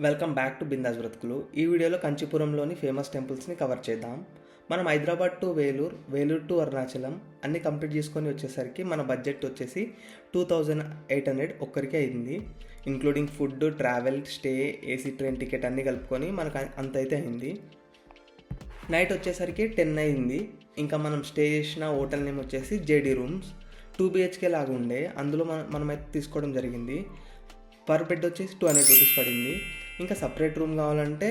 Welcome back to bindaas బ్రతుకులు. ఈ వీడియోలో కంచీపురంలోని ఫేమస్ టెంపుల్స్ని కవర్ చేద్దాం. మనం హైదరాబాద్ టు వేలూరు టు అరుణాచలం అన్నీ కంప్లీట్ చేసుకొని వచ్చేసరికి మన బడ్జెట్ వచ్చేసి 2800 ఒక్కరికి అయింది. Including food, travel, stay, AC train ticket అన్నీ కలుపుకొని మనకు అంత అయితే అయింది. నైట్ వచ్చేసరికి 10 అయింది. ఇంకా మనం స్టే చేసిన హోటల్ నేమ్ వచ్చేసి జేడీ రూమ్స్. 2 BHK లాగా ఉండే, అందులో మనమైతే తీసుకోవడం జరిగింది. పర్ బెడ్ వచ్చేసి 200 రూపీస్ పడింది. ఇంకా సపరేట్ రూమ్ కావాలంటే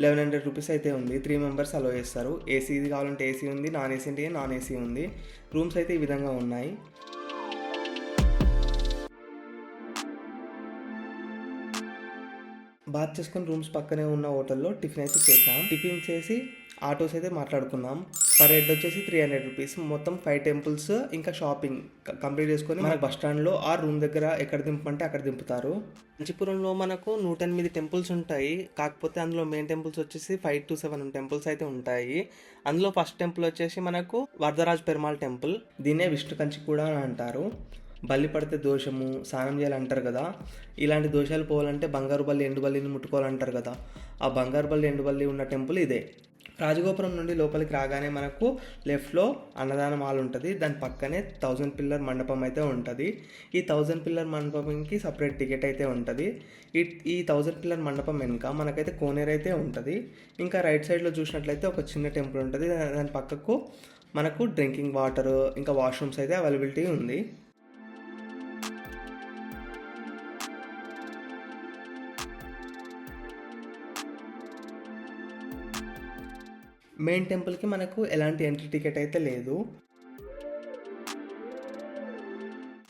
1100 రూపీస్ అయితే ఉంది. 3 మెంబర్స్ అలో చేస్తారు. ఏసీది కావాలంటే ఏసీ ఉంది, నాన్ ఏసీ అంటే నాన్ ఏసీ ఉంది. రూమ్స్ అయితే ఈ విధంగా ఉన్నాయి. బాత్ చేసుకొని రూమ్స్ పక్కనే ఉన్న హోటల్లో టిఫిన్ అయితే చేసాం. టిఫిన్ చేసి ఆటోస్ అయితే మాట్లాడుకున్నాం. పర్ హెడ్ వచ్చేసి 300 రూపీస్. మొత్తం 5 టెంపుల్స్ ఇంకా షాపింగ్ కంప్లీట్ చేసుకొని మన బస్ స్టాండ్లో ఆ రూమ్ దగ్గర ఎక్కడ దింపమంటే అక్కడ దింపుతారు. కంచీపురంలో మనకు 108 టెంపుల్స్ ఉంటాయి. కాకపోతే అందులో మెయిన్ టెంపుల్స్ వచ్చేసి 5 to 7 టెంపుల్స్ అయితే ఉంటాయి. అందులో ఫస్ట్ టెంపుల్ వచ్చేసి మనకు వరదరాజ్ పెరుమాళ్ టెంపుల్. దీన్నే విష్ణు కంచి కూడా అని అంటారు. బల్లి పడితే దోషము, స్నానం చేయాలంటారు కదా. ఇలాంటి దోషాలు పోవాలంటే బంగారు బల్లి, ఎండు బల్లిని ముట్టుకోవాలంటారు కదా. ఆ బంగారు బల్లి, ఎండు బల్లి ఉన్న టెంపుల్ ఇదే. రాజగోపురం నుండి లోపలికి రాగానే మనకు లెఫ్ట్లో అన్నదానం హాల్ ఉంటుంది. దాని పక్కనే 1000 పిల్లర్ మండపం అయితే ఉంటుంది. ఈ 1000 పిల్లర్ మండపంకి సపరేట్ టికెట్ అయితే ఉంటుంది. ఈ 1000 పిల్లర్ మండపం వెనుక మనకైతే కోనేరు అయితే ఉంటుంది. ఇంకా రైట్ సైడ్లో చూసినట్లయితే ఒక చిన్న టెంపుల్ ఉంటుంది. దాని పక్కకు మనకు డ్రింకింగ్ వాటర్ ఇంకా వాష్రూమ్స్ అయితే అవైలబిలిటీ ఉంది. మెయిన్ టెంపుల్కి మనకు ఎలాంటి ఎంట్రీ టికెట్ అయితే లేదు.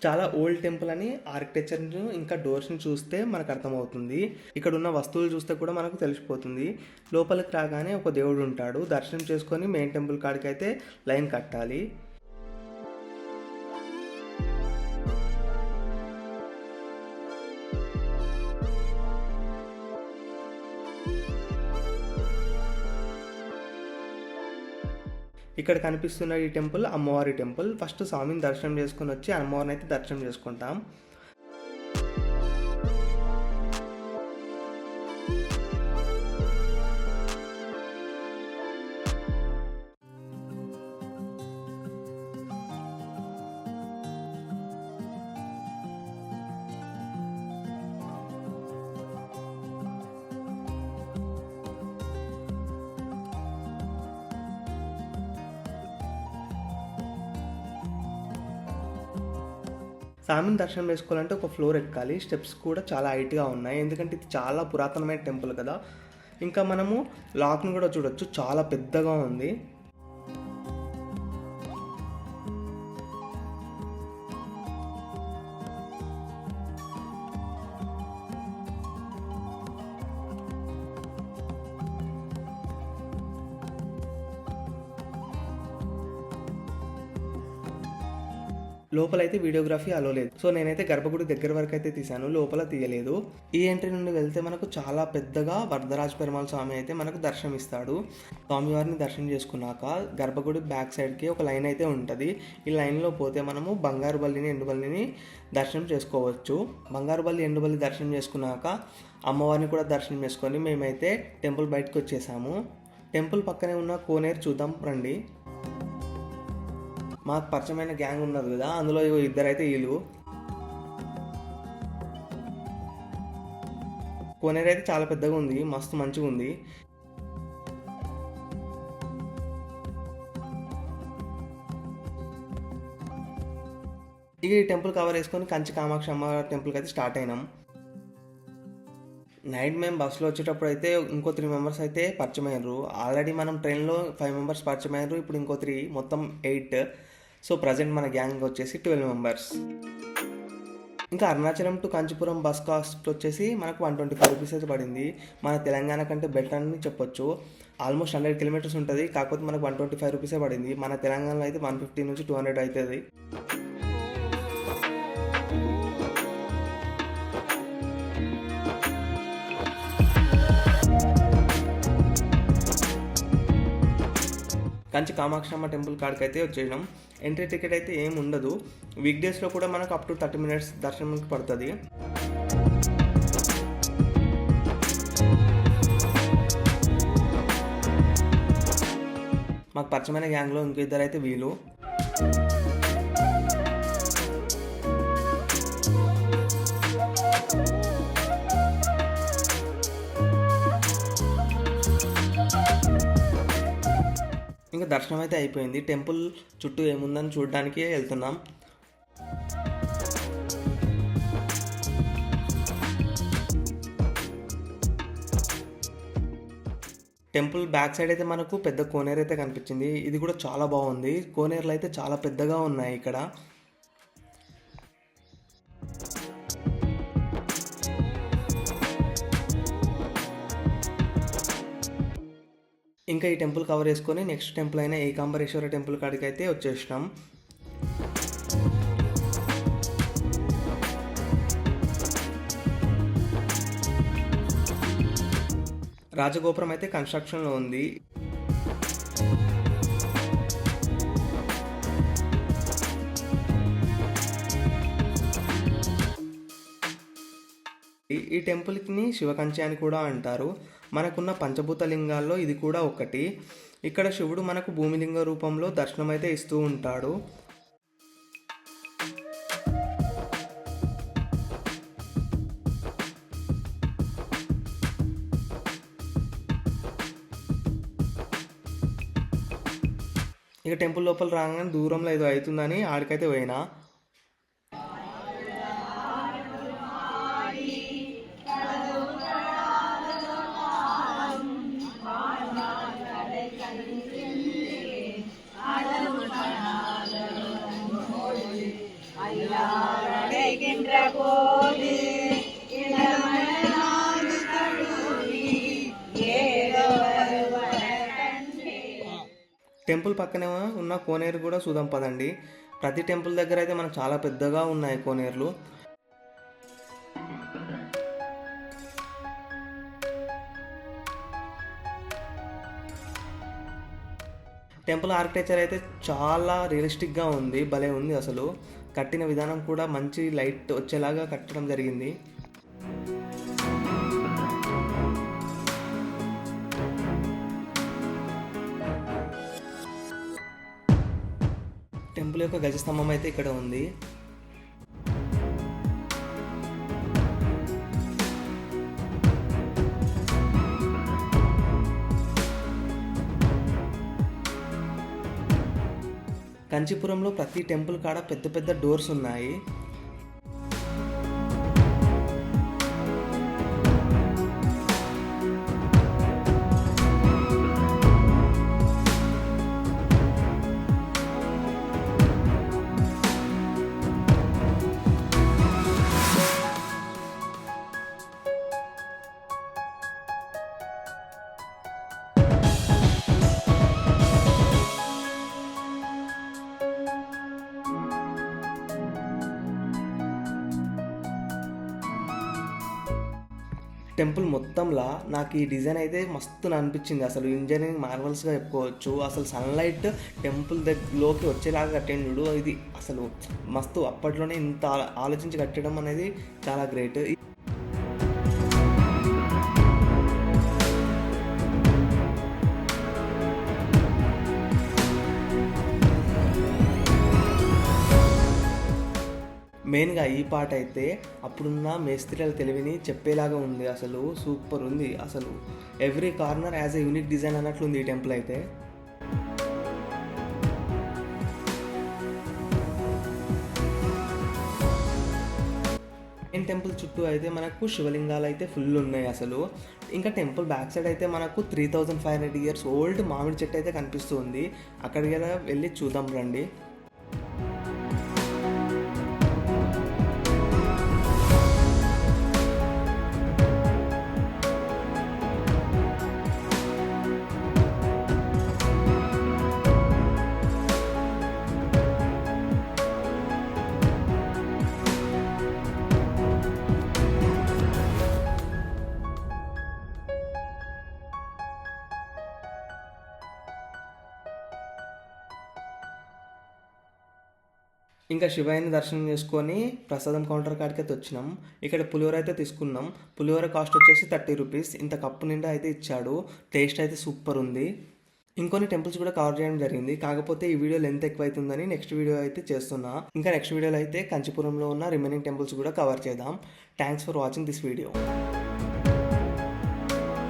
చాలా ఓల్డ్ టెంపుల్ అని ఆర్కిటెక్చర్ను ఇంకా డోర్స్ని చూస్తే మనకు అర్థమవుతుంది. ఇక్కడ ఉన్న వస్తువులు చూస్తే కూడా మనకు తెలిసిపోతుంది. లోపలికి రాగానే ఒక దేవుడు ఉంటాడు. దర్శనం చేసుకొని మెయిన్ టెంపుల్ కాడికి అయితే లైన్ కట్టాలి. ఇక్కడ కనిపిస్తున్న ఈ టెంపుల్ అమ్మవారి టెంపుల్. ఫస్ట్ స్వామిని దర్శనం చేసుకుని వచ్చి అమ్మవారిని అయితే దర్శనం చేసుకుంటాం. స్వామిని దర్శనం చేసుకోవాలంటే ఒక ఫ్లోర్ ఎక్కాలి. స్టెప్స్ కూడా చాలా హైట్గా ఉన్నాయి, ఎందుకంటే ఇది చాలా పురాతనమైన టెంపుల్ కదా. ఇంకా మనము లాక్ను కూడా చూడొచ్చు, చాలా పెద్దగా ఉంది. లోపలైతే వీడియోగ్రఫీ అలో లేదు. సో నేనైతే గర్భగుడి దగ్గర వరకు అయితే తీశాను, లోపల తీయలేదు. ఈ ఎంట్రీ నుండి వెళ్తే మనకు చాలా పెద్దగా వరదరాజ్ పెరుమాళ్ స్వామి అయితే మనకు దర్శనం ఇస్తాడు. స్వామివారిని దర్శనం చేసుకున్నాక గర్భగుడి బ్యాక్ సైడ్కి ఒక లైన్ అయితే ఉంటుంది. ఈ లైన్లో పోతే మనము బంగారు బల్లిని, ఎండు బల్లిని దర్శనం చేసుకోవచ్చు. బంగారు బల్లి, ఎండు బల్లి దర్శనం చేసుకున్నాక అమ్మవారిని కూడా దర్శనం చేసుకొని మేమైతే టెంపుల్ బయటకు వచ్చేసాము. టెంపుల్ పక్కనే ఉన్న కోనేరు చూద్దాం రండి. మాకు పరిచయమైన గ్యాంగ్ ఉన్నది కదా, అందులో ఇద్దరైతే వీళ్ళు. కోనేరు అయితే చాలా పెద్దగా ఉంది, మస్తు మంచిగా ఉంది. ఇక ఈ టెంపుల్ కవర్ చేసుకొని కంచి కామాక్షి అమ్మ టెంపుల్కి అయితే స్టార్ట్ అయినాం. నైట్ మేము బస్సులో వచ్చేటప్పుడు అయితే ఇంకో 3 మెంబర్స్ అయితే పరిచయం అయ్యారు. ఆల్రెడీ మనం ట్రైన్లో 5 మెంబర్స్ పరిచయం అయ్యారు. ఇప్పుడు ఇంకో 3, మొత్తం 8. సో ప్రజెంట్ మన గ్యాంగ్ వచ్చేసి 12 మెంబర్స్. ఇంకా Arunachalam to Kanchipuram bus cost వచ్చేసి మనకు 125 రూపీస్ అయితే పడింది. మన తెలంగాణ కంటే బెటర్ అని చెప్పొచ్చు. ఆల్మోస్ట్ 100 కిలోమీటర్స్ ఉంటుంది, కాకపోతే మనకు 125 రూపీసే పడింది. మన తెలంగాణలో అయితే 150 నుంచి 200 అవుతుంది. కంచి కామాక్షమ్మ టెంపుల్ కాడికి అయితే వచ్చేసినాం. ఎంట్రీ టికెట్ అయితే ఏం ఉండదు. వీక్ డేస్లో కూడా మనకు అప్ టు 30 minutes దర్శనంకి పడుతుంది. మాకు పరిచయమైన గ్యాంగ్లో ఇంకో ఇద్దరు అయితే వీళ్ళు. ఇంకా దర్శనం అయితే అయిపోయింది. టెంపుల్ చుట్టూ ఏముందని చూడడానికి వెళ్తున్నాం. టెంపుల్ బ్యాక్ సైడ్ అయితే మనకు పెద్ద కోనేరు అయితే కనిపించింది. ఇది కూడా చాలా బాగుంది. కోనేరులు అయితే చాలా పెద్దగా ఉన్నాయి ఇక్కడ. ఇంకా ఈ టెంపుల్ కవర్ చేసుకొని నెక్స్ట్ టెంపుల్ అయిన ఏకాంబరేశ్వర టెంపుల్ కాడికి అయితే వచ్చేసినాం. రాజగోపురం అయితే కన్స్ట్రక్షన్లో ఉంది. ఈ టెంపుల్ని శివకంచి అని కూడా అంటారు. మనకున్న పంచభూత లింగాల్లో ఇది కూడా ఒకటి. ఇక్కడ శివుడు మనకు భూమిలింగ రూపంలో దర్శనం అయితే ఇస్తూ ఉంటాడు. ఇక టెంపుల్ లోపల రాగానే దూరంలో ఏదో అవుతుందని ఆడికైతే పోయినా. టెంపుల్ పక్కనే ఉన్న కోనేరు కూడా చూద్దాం పదండి. ప్రతి టెంపుల్ దగ్గర అయితే మనకు చాలా పెద్దగా ఉన్నాయి కోనేరులు. టెంపుల్ ఆర్కిటెక్చర్ అయితే చాలా రియలిస్టిక్గా ఉంది, భలే ఉంది. అసలు కట్టిన విధానం కూడా మంచి లైట్ వచ్చేలాగా కట్టడం జరిగింది. టెంపుల్ యొక్క గజస్తంభం అయితే ఇక్కడ ఉంది. కంచీపురంలో ప్రతి టెంపుల్ కాడ పెద్ద పెద్ద డోర్స్ ఉన్నాయి. టెంపుల్ మొత్తంలా నాకు ఈ డిజైన్ అయితే మస్తు అనిపించింది. అసలు ఇంజనీరింగ్ మార్వల్స్గా చెప్పుకోవచ్చు. అసలు సన్లైట్ టెంపుల్ దగ్గరలోకి వచ్చేలాగా కట్టిండు. ఇది అసలు మస్తు. అప్పట్లోనే ఇంత ఆలోచించి కట్టడం అనేది చాలా గ్రేట్. మెయిన్గా ఈ పాట అయితే అప్పుడున్న మేస్త్రీల తెలివిని చెప్పేలాగా ఉంది. అసలు సూపర్ ఉంది. అసలు every corner as a unique design అన్నట్లుంది ఈ టెంపుల్ అయితే. మెయిన్ టెంపుల్ చుట్టూ అయితే మనకు శివలింగాలు అయితే ఫుల్ ఉన్నాయి అసలు. ఇంకా టెంపుల్ బ్యాక్ సైడ్ అయితే మనకు 3500 ఇయర్స్ ఓల్డ్ మామిడి చెట్టు అయితే కనిపిస్తుంది. అక్కడికి వెళ్ళి చూద్దాం రండి. ఇంకా శివయ్యని దర్శనం చేసుకొని ప్రసాదం కౌంటర్ కాడికి అయితే వచ్చినాం. ఇక్కడ పులిహోర అయితే తీసుకున్నాం. పులిహోర కాస్ట్ వచ్చేసి 30 రూపీస్. ఇంత కప్పు నిండా అయితే ఇచ్చాడు. టేస్ట్ అయితే సూపర్ ఉంది. ఇంకొన్ని టెంపుల్స్ కూడా కవర్ చేయడం జరిగింది. కాకపోతే ఈ వీడియో లెంత్ ఎక్కువ అవుతుందని నెక్స్ట్ వీడియో అయితే చేస్తున్నా. ఇంకా నెక్స్ట్ వీడియోలో అయితే కంచిపురంలో ఉన్న రిమైనింగ్ టెంపుల్స్ కూడా కవర్ చేద్దాం. Thanks for watching this video.